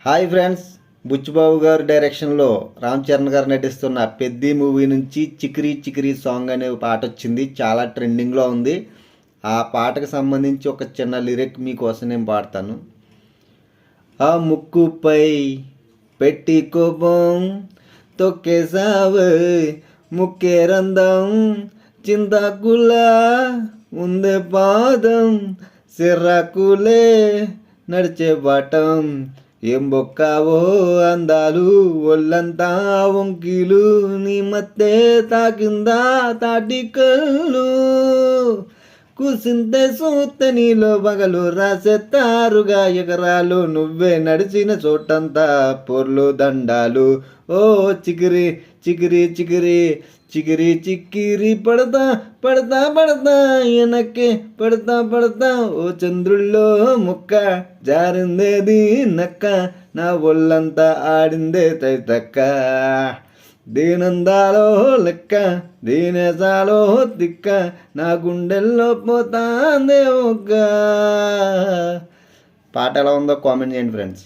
Hi friends, Buchibabu గారు డైరెక్షన్లో రామ్ చరణ్ గారు నటిస్తున్న పెద్ది మూవీ నుంచి చికిరి చికిరి సాంగ్ అనే పాట వచ్చింది. చాలా ట్రెండింగ్లో ఉంది. ఆ పాటకు సంబంధించి ఒక చిన్న లిరిక్ మీకోసం నేను పాడతాను. ఆ ముక్కుపై పెట్టి కోపం తొక్కేసావు, ముక్కే రంధం చింతాకులా ఉందే పాదం, సిర్రాకులే నడిచే బాటం, ఏం బొక్కావో అందాలు ఒళ్ళంతా వంకీలు, నీ మత్తే తాకిందా తాటి కళ్ళు, కూసింతే సూత్తే నీలో పగలు రాసేస్తారుగా ఎకరాలు, నువ్వే నడిచిన చోటంతా పొర్లు దండాలు. ఓ చికిరి చికిరి చికిరి చికిరి చిక్కిరి పడతా పడతా పడతా వెనక్కి పడతా పడతా, ఓ చంద్రుల్లో ముక్క జారిందేది నక్క, నా ఒళ్ళంతా ఆడిందే తైతక్క, దీనందాలో లెక్క దీనేసాలో తిక్క, నా గుండెల్లో పోతాందే ఒక్క. పాట ఎలా ఉందో కామెంట్ చేయండి ఫ్రెండ్స్.